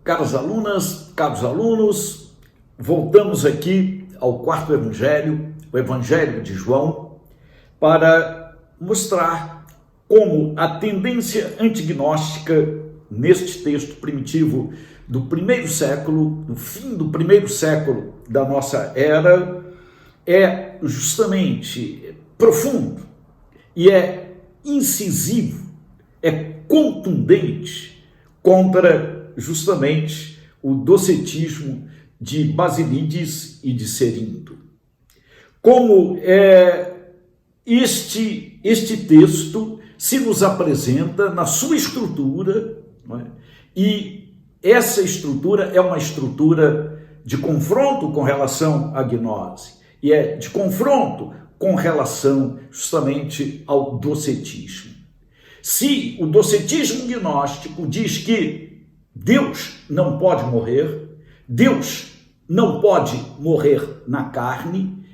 Caras alunas, caros alunos, voltamos aqui ao quarto evangelho, o Evangelho de João, para mostrar como a tendência antignóstica neste texto primitivo do primeiro século, do fim do primeiro século da nossa era, é justamente profundo e é incisivo, é contundente contra justamente o docetismo de Basílides e de Cerinto. Como este texto se nos apresenta na sua estrutura, não é? E essa estrutura é uma estrutura de confronto com relação à gnose, e é de confronto com relação justamente ao docetismo. Se o docetismo gnóstico diz que Deus não pode morrer, Deus não pode morrer na carne,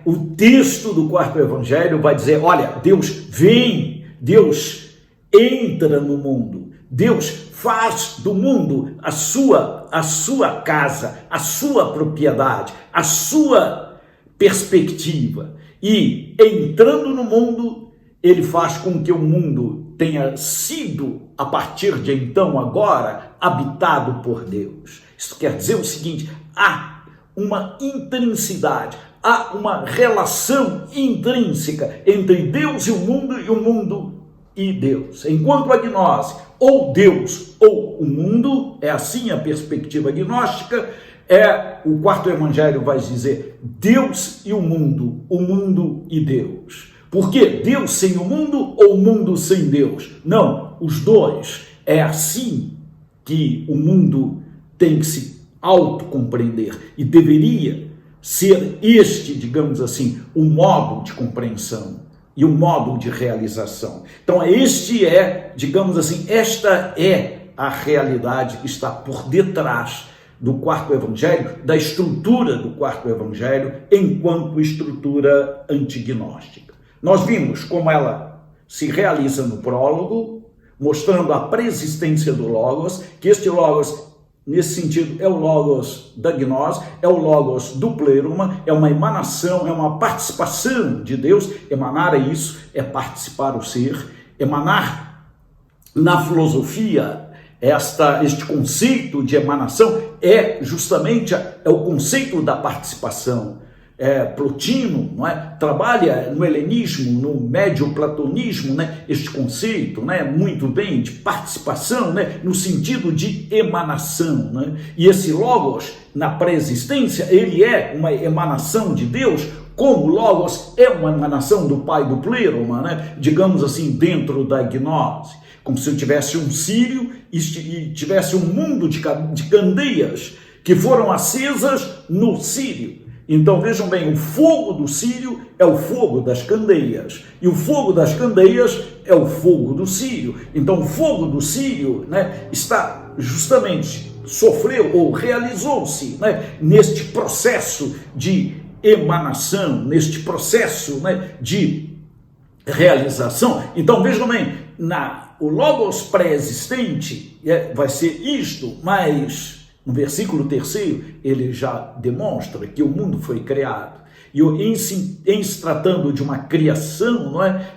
o texto do quarto evangelho vai dizer, olha, Deus vem, Deus entra no mundo, Deus faz do mundo a sua casa, a sua propriedade, a sua perspectiva. E entrando no mundo, ele faz com que o mundo tenha sido, a partir de então, agora, habitado por Deus. Isso quer dizer o seguinte, há uma intrincidade, há uma relação intrínseca entre Deus e o mundo e Deus. Enquanto a gnose, ou Deus ou o mundo, é assim a perspectiva gnóstica, o quarto evangelho vai dizer Deus e o mundo e Deus. Por quê? Deus sem o mundo ou o mundo sem Deus? Não, os dois. É assim que o mundo tem que se autocompreender e deveria ser este, digamos assim, o modo de compreensão e o modo de realização. Então digamos assim, esta é a realidade que está por detrás do quarto evangelho, da estrutura do quarto evangelho enquanto estrutura antignóstica. Nós vimos como ela se realiza no prólogo, mostrando a preexistência do Logos, que este Logos, nesse sentido, é o Logos da gnose, é o Logos do pleroma, é uma emanação, é uma participação de Deus. Emanar é isso, é participar o ser. Emanar, na filosofia, este conceito de emanação é justamente o conceito da participação. Plotino, não é? Trabalha no helenismo, no médio-platonismo, né? Este conceito, né? Muito bem, de participação, né? No sentido de emanação. Né? E esse Logos, na pré-existência, ele é uma emanação de Deus, como o Logos é uma emanação do Pai do pleroma, né? Digamos assim, dentro da gnose. Como se eu tivesse um círio e tivesse um mundo de candeias que foram acesas no círio. Então vejam bem, o fogo do círio é o fogo das candeias, e o fogo das candeias é o fogo do círio. Então o fogo do círio, né, está justamente, sofreu ou realizou-se, né, neste processo de emanação, neste processo, né, de realização. Então vejam bem, o Logos pré-existente vai ser isto, mas no versículo 3, ele já demonstra que o mundo foi criado. E em se tratando de uma criação,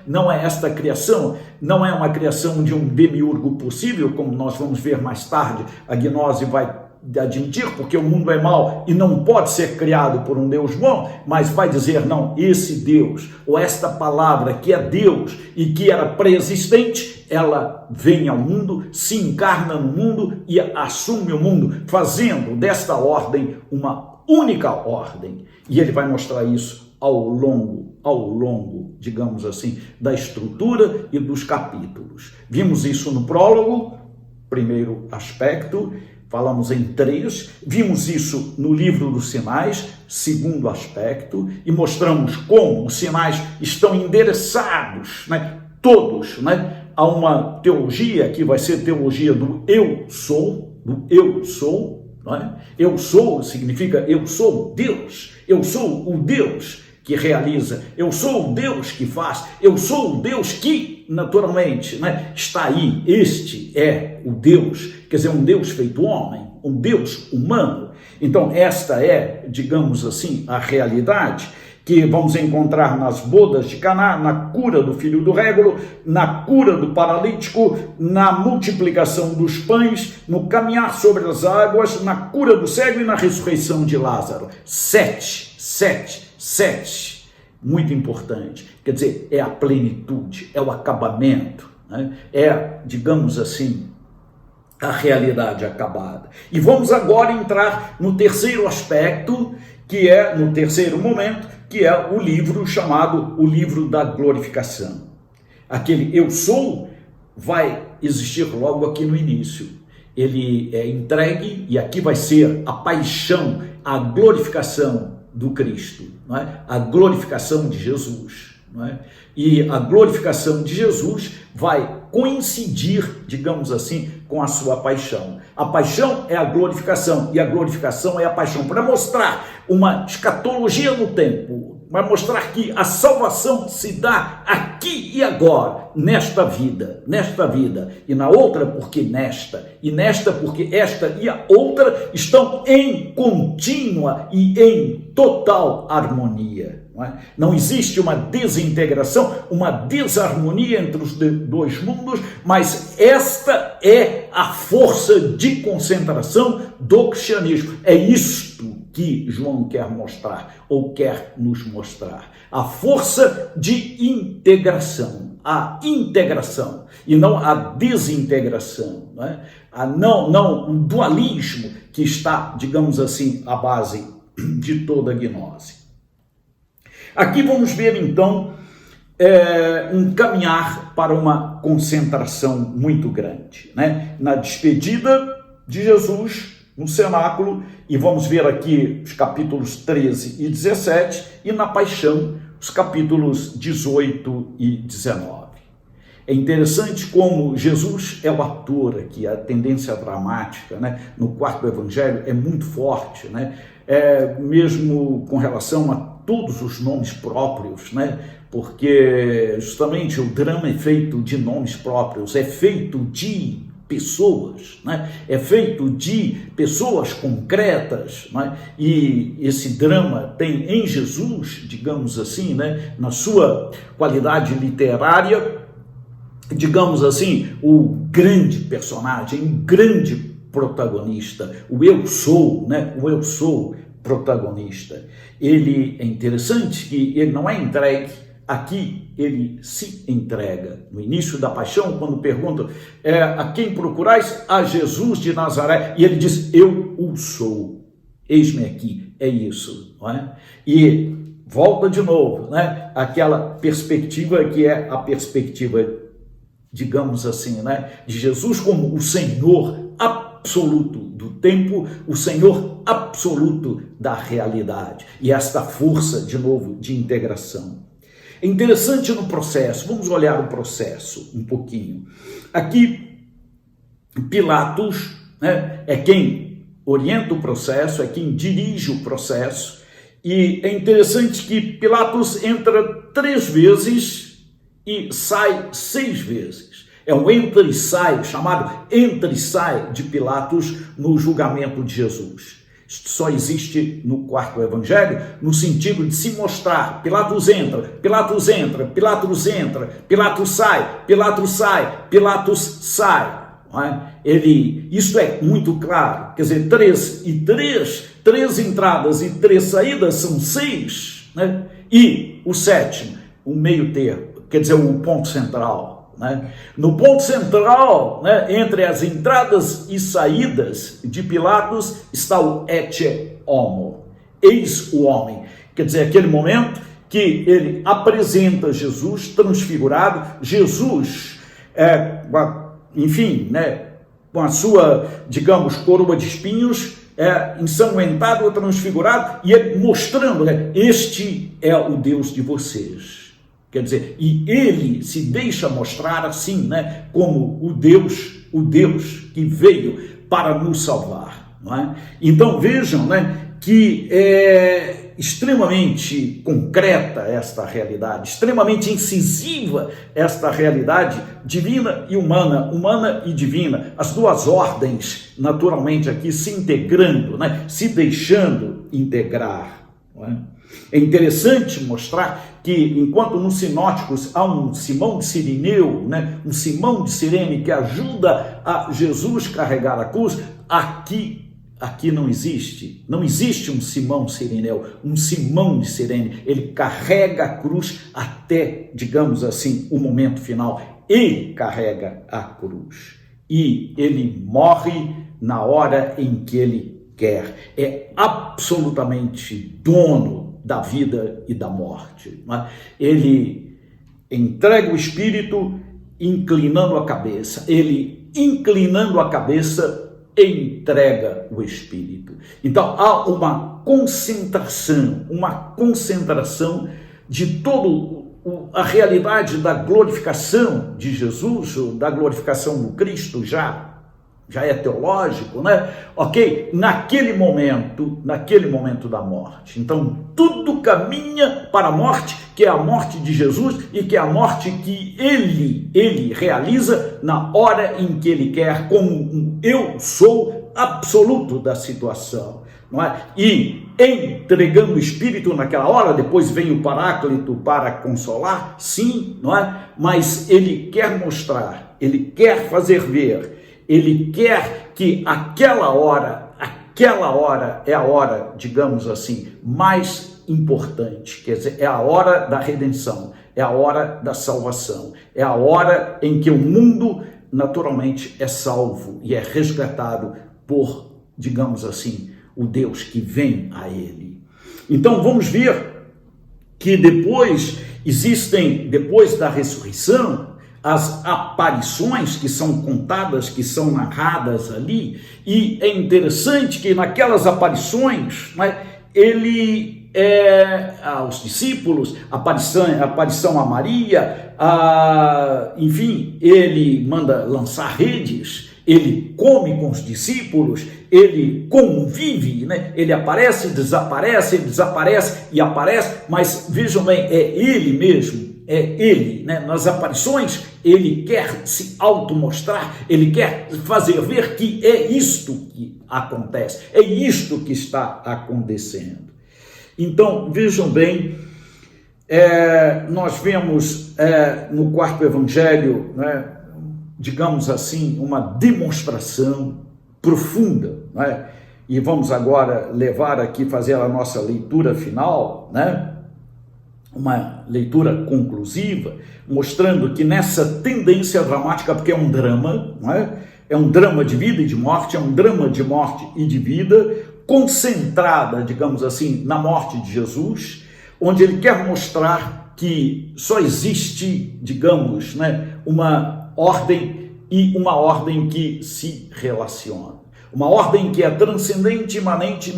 não é esta criação, não é uma criação de um demiurgo possível, como nós vamos ver mais tarde, a gnose vai admitir, porque o mundo é mau e não pode ser criado por um Deus bom, mas vai dizer, não, esse Deus, ou esta palavra que é Deus e que era pré-existente, ela vem ao mundo, se encarna no mundo e assume o mundo, fazendo desta ordem uma única ordem. E ele vai mostrar isso ao longo, digamos assim, da estrutura e dos capítulos. Vimos isso no prólogo, primeiro aspecto, falamos em 3, vimos isso no livro dos sinais, segundo aspecto, e mostramos como os sinais estão endereçados, né, todos, né, a uma teologia que vai ser teologia do eu sou, não é? Eu sou significa eu sou Deus, eu sou o Deus que realiza, eu sou o Deus que faz, eu sou o Deus que, naturalmente, né, está aí. Este é o Deus, quer dizer, um Deus feito homem, um Deus humano. Então, esta é, digamos assim, a realidade que vamos encontrar nas bodas de Caná, na cura do filho do régulo, na cura do paralítico, na multiplicação dos pães, no caminhar sobre as águas, na cura do cego e na ressurreição de Lázaro. 7. Muito importante. Quer dizer, é a plenitude, é o acabamento, né? É, digamos assim, a realidade acabada. E vamos agora entrar no terceiro aspecto, que é, no terceiro momento, que é o livro chamado o livro da glorificação. Aquele eu sou vai existir logo aqui no início. Ele é entregue e aqui vai ser a paixão, a glorificação do Cristo, não é? A glorificação de Jesus. Não é? E a glorificação de Jesus vai coincidir, digamos assim, com a sua paixão. A paixão é a glorificação e a glorificação é a paixão, para mostrar uma escatologia no tempo, para mostrar que a salvação se dá aqui e agora, nesta vida, e na outra porque nesta, e nesta porque esta e a outra estão em contínua e em total harmonia. Não existe uma desintegração, uma desarmonia entre os dois mundos, mas esta é a força de concentração do cristianismo. É isto que João quer mostrar, ou quer nos mostrar. A força de integração, a integração, e não a desintegração, não é? Não o dualismo que está, digamos assim, à base de toda a gnose. Aqui vamos ver, então, um caminhar para uma concentração muito grande, né? Na despedida de Jesus no cenáculo, e vamos ver aqui os capítulos 13 e 17, e na paixão, os capítulos 18 e 19. É interessante como Jesus é o ator aqui, a tendência dramática, né? No quarto evangelho é muito forte, né? Mesmo com relação a todos os nomes próprios, né? Porque justamente o drama é feito de nomes próprios, é feito de pessoas, né? É feito de pessoas concretas, né? E esse drama tem em Jesus, digamos assim, né? Na sua qualidade literária, digamos assim, o grande personagem, o grande protagonista, o eu sou, né? O eu sou protagonista. Ele é interessante que ele não é entregue, aqui ele se entrega. No início da paixão, quando perguntam a quem procurais? A Jesus de Nazaré, e ele diz, eu o sou, eis-me aqui, é isso, não é? E volta de novo, né? Aquela perspectiva que é a perspectiva, digamos assim, né? De Jesus como o Senhor absoluto do tempo, o Senhor absoluto da realidade, e esta força, de novo, de integração. É interessante no processo, vamos olhar o processo um pouquinho. Aqui, Pilatos, né, é quem orienta o processo, é quem dirige o processo, e é interessante que Pilatos entra 3 vezes e sai 6 vezes. É um entra e sai, chamado entra e sai de Pilatos no julgamento de Jesus. Isto só existe no quarto evangelho, no sentido de se mostrar. Pilatos entra, Pilatos entra, Pilatos entra, Pilatos sai, Pilatos sai, Pilatos sai. Não é? Isso é muito claro. Quer dizer, 3 entradas e 3 saídas são 6. Né? E o 7º, o meio termo, quer dizer, o ponto central. Né? No ponto central, né, entre as entradas e saídas de Pilatos, está o ecce homo, eis o homem. Quer dizer, aquele momento que ele apresenta Jesus transfigurado, Jesus, enfim, né, com a sua, digamos, coroa de espinhos, ensanguentado, transfigurado, e ele mostrando, né, este é o Deus de vocês. Quer dizer, e ele se deixa mostrar assim, né, como o Deus que veio para nos salvar, não é? Então vejam, né, que extremamente concreta esta realidade, extremamente incisiva esta realidade divina e humana, humana e divina, as duas ordens naturalmente aqui se integrando, né? Se deixando integrar. Não é? É interessante mostrar que, enquanto nos sinóticos há um Simão de Cirineu, né? Um Simão de Cirene que ajuda a Jesus carregar a cruz, aqui não existe um Simão Cirineu, um Simão de Cirene. Ele carrega a cruz até, digamos assim, o momento final. Ele carrega a cruz e ele morre na hora em que ele quer. É absolutamente dono da vida e da morte. Não é? Ele entrega o espírito inclinando a cabeça. Ele, inclinando a cabeça, entrega o espírito. Então há uma concentração de toda a realidade da glorificação de Jesus, da glorificação do Cristo, já é teológico, né? Ok? Naquele momento da morte. Então tudo caminha para a morte, que é a morte de Jesus e que é a morte que ele realiza na hora em que ele quer, como um eu sou absoluto da situação, não é? E entregando o Espírito naquela hora, depois vem o Paráclito para consolar, sim, não é? Mas ele quer mostrar, ele quer fazer ver, ele quer que aquela hora é a hora, digamos assim, mais importante, quer dizer, é a hora da redenção, é a hora da salvação, é a hora em que o mundo naturalmente é salvo e é resgatado por, digamos assim, o Deus que vem a ele. Então vamos ver que depois da ressurreição, as aparições que são contadas, que são narradas ali, e é interessante que naquelas aparições, né, ele aos discípulos, aparição a Maria, enfim, ele manda lançar redes, ele come com os discípulos, ele convive, né? Ele aparece e aparece, mas vejam bem, é ele mesmo, né? Nas aparições, ele quer se automostrar, ele quer fazer ver que é isto que acontece, é isto que está acontecendo. Então, vejam bem, nós vemos no quarto evangelho, né, digamos assim, uma demonstração profunda, né? E vamos agora fazer a nossa leitura final, né? Uma leitura conclusiva, mostrando que nessa tendência dramática, porque é um drama, não é? É um drama de vida e de morte, é um drama de morte e de vida, concentrada, digamos assim, na morte de Jesus, onde ele quer mostrar que só existe, digamos, né, uma ordem e uma ordem que se relaciona. Uma ordem que é transcendente, imanente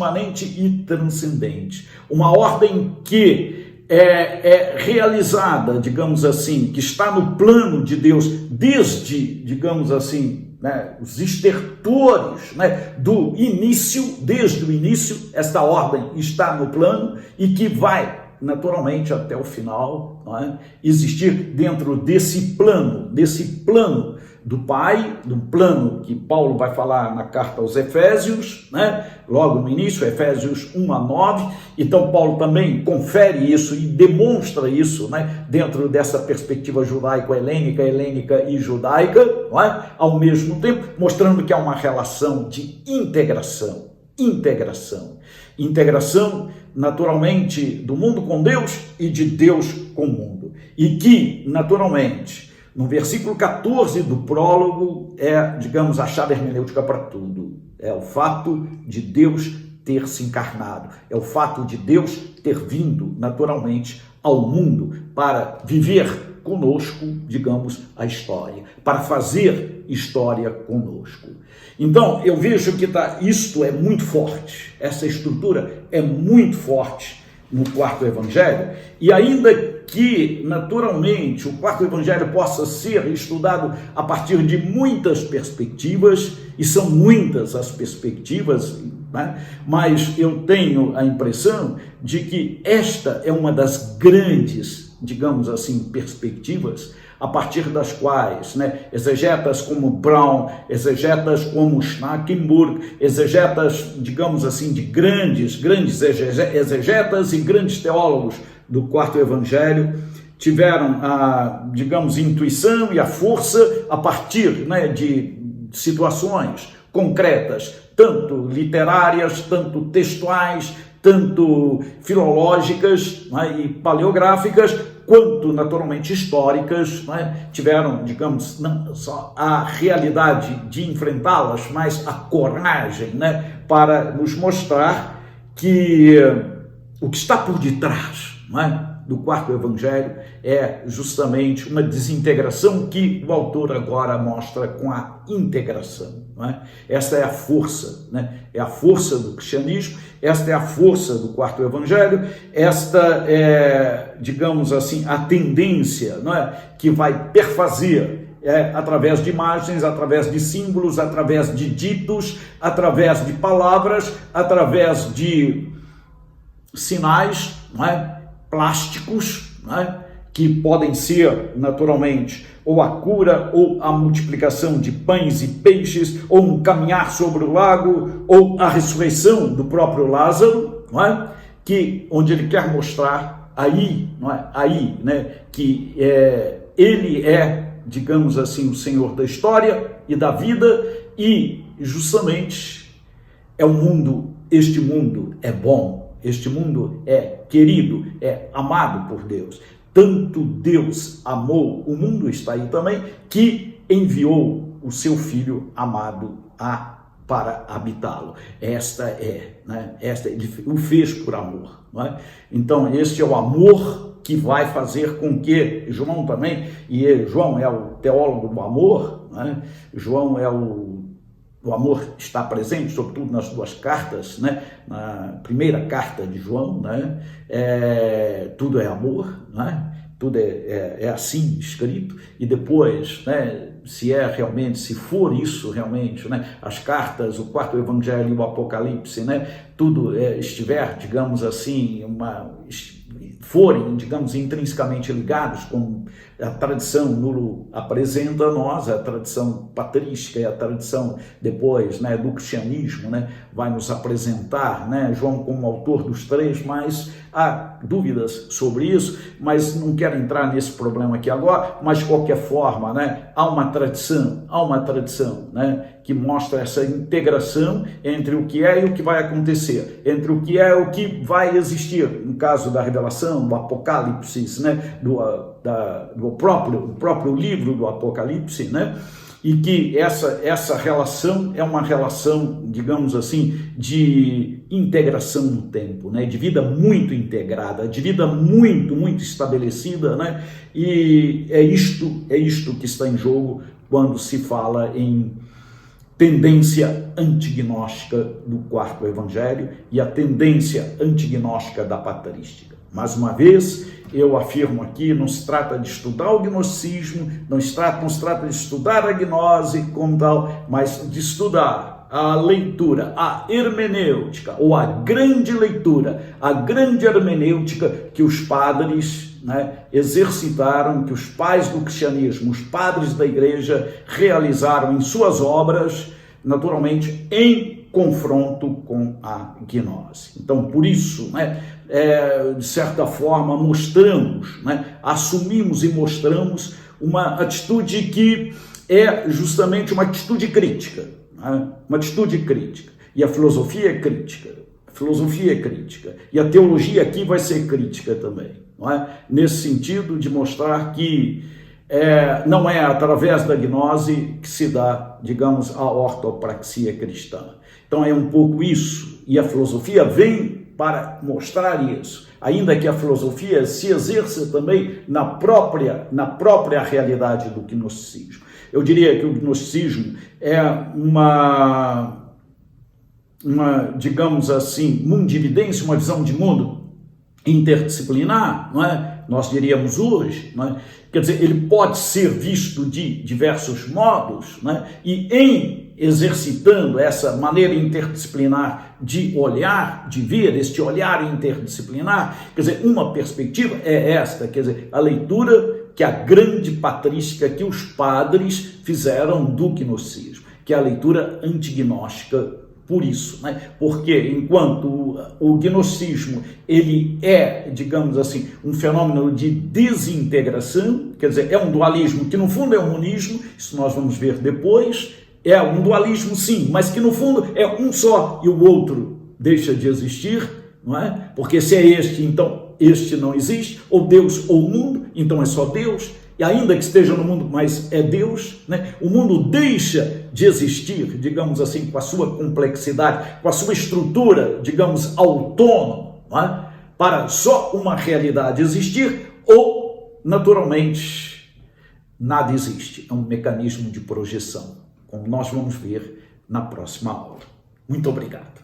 e transcendente. Uma ordem que é realizada, digamos assim, que está no plano de Deus desde, digamos assim, né, os estertores, né, do início, desde o início, esta ordem está no plano e que vai naturalmente até o final, não é? Existir dentro desse plano do Pai, do plano que Paulo vai falar na carta aos Efésios, né? Logo no início, Efésios 1-9, então Paulo também confere isso e demonstra isso, né? Dentro dessa perspectiva judaico-helênica e judaica, não é? Ao mesmo tempo, mostrando que há uma relação de integração naturalmente do mundo com Deus e de Deus com o mundo, e que naturalmente no versículo 14 do prólogo digamos, a chave hermenêutica para tudo. É o fato de Deus ter se encarnado, é o fato de Deus ter vindo naturalmente ao mundo para viver conosco, digamos, a história, para fazer história conosco. Então, eu vejo que isto é muito forte, essa estrutura é muito forte no quarto evangelho, e ainda que, naturalmente, o quarto evangelho possa ser estudado a partir de muitas perspectivas, e são muitas as perspectivas, né? Mas eu tenho a impressão de que esta é uma das grandes, digamos assim, perspectivas a partir das quais, né, exegetas como Brown, exegetas como Schnackenburg, exegetas, digamos assim, de grandes exegetas e grandes teólogos do quarto evangelho tiveram a, digamos, intuição e a força a partir, né, de situações concretas, tanto literárias, tanto textuais, tanto filológicas, né, e paleográficas, quanto naturalmente históricas, né, tiveram, digamos, não só a realidade de enfrentá-las, mas a coragem, né, para nos mostrar que o que está por detrás, né, do quarto evangelho é justamente uma desintegração que o autor agora mostra com a integração. Não é? Esta é a força, né? É a força do cristianismo, esta é a força do quarto evangelho, esta é, digamos assim, a tendência, não é? Que vai perfazer através de imagens, através de símbolos, através de ditos, através de palavras, através de sinais, não é? Plásticos, né, que podem ser, naturalmente, ou a cura, ou a multiplicação de pães e peixes, ou um caminhar sobre o lago, ou a ressurreição do próprio Lázaro, não é? Que, onde ele quer mostrar aí, não é? Aí, né, que ele é, digamos assim, o Senhor da história e da vida, e justamente é um mundo, este mundo é bom. Este mundo é querido, é amado por Deus. Tanto Deus amou, o mundo está aí também, que enviou o seu Filho amado para habitá-lo. Esta é, né? Ele o fez por amor. Não é? Então, este é o amor que vai fazer com que João também, e João é o teólogo do amor, né? João é o amor está presente, sobretudo nas duas cartas, né? Na primeira carta de João, né? Tudo é amor, né? Tudo é assim escrito, e depois, né, se for isso realmente, né, as cartas, o quarto evangelho e o Apocalipse, né, tudo estiver, digamos assim, forem, digamos, intrinsecamente ligados com a tradição nulo apresenta a nós, a tradição patrística e a tradição depois, né, do cristianismo, né, vai nos apresentar, né, João como autor dos três, mas há dúvidas sobre isso, mas não quero entrar nesse problema aqui agora, mas de qualquer forma, né, há uma tradição, né, que mostra essa integração entre o que é e o que vai acontecer, entre o que é e o que vai existir, no caso da revelação, do Apocalipse, né, do próprio livro do Apocalipse, né, e que essa relação é uma relação, digamos assim, de integração no tempo, né? De vida muito integrada, de vida muito, muito estabelecida, né? E é isto que está em jogo quando se fala em tendência antignóstica do quarto evangelho e a tendência antignóstica da patrística. Mais uma vez, eu afirmo aqui, não se trata de estudar o gnosticismo, não se trata de estudar a gnose como tal, mas de estudar a leitura, a hermenêutica, ou a grande leitura, a grande hermenêutica que os padres, né, exercitaram, que os pais do cristianismo, os padres da igreja realizaram em suas obras, naturalmente em confronto com a gnose. Então, por isso, né, de certa forma, mostramos, né, assumimos e mostramos uma atitude que é justamente uma atitude crítica, né, uma atitude crítica. E a filosofia é crítica. E a teologia aqui vai ser crítica também, não é? Nesse sentido de mostrar que não é através da gnose que se dá, digamos, a ortopraxia cristã. Então é um pouco isso, e a filosofia vem para mostrar isso, ainda que a filosofia se exerça também na própria realidade do gnosticismo. Eu diria que o gnosticismo é uma digamos assim, mundividência, uma visão de mundo interdisciplinar, não é? Nós diríamos hoje, não é? Quer dizer, ele pode ser visto de diversos modos, né? E em exercitando essa maneira interdisciplinar de olhar, de ver, este olhar interdisciplinar, quer dizer, uma perspectiva é esta, quer dizer, a leitura que a grande patrística que os padres fizeram do gnosticismo, que é a leitura antignóstica. Por isso, né? Porque enquanto o gnosticismo ele é, digamos assim, um fenômeno de desintegração, quer dizer, é um dualismo que no fundo é um monismo, isso nós vamos ver depois, é um dualismo sim, mas que no fundo é um só e o outro deixa de existir, não é? Porque se é este, então este não existe, ou Deus ou o mundo, então é só Deus. E ainda que esteja no mundo, mas é Deus, né? O mundo deixa de existir, digamos assim, com a sua complexidade, com a sua estrutura, digamos, autônoma, não é? Para só uma realidade existir, ou, naturalmente, nada existe. É um mecanismo de projeção, como nós vamos ver na próxima aula. Muito obrigado.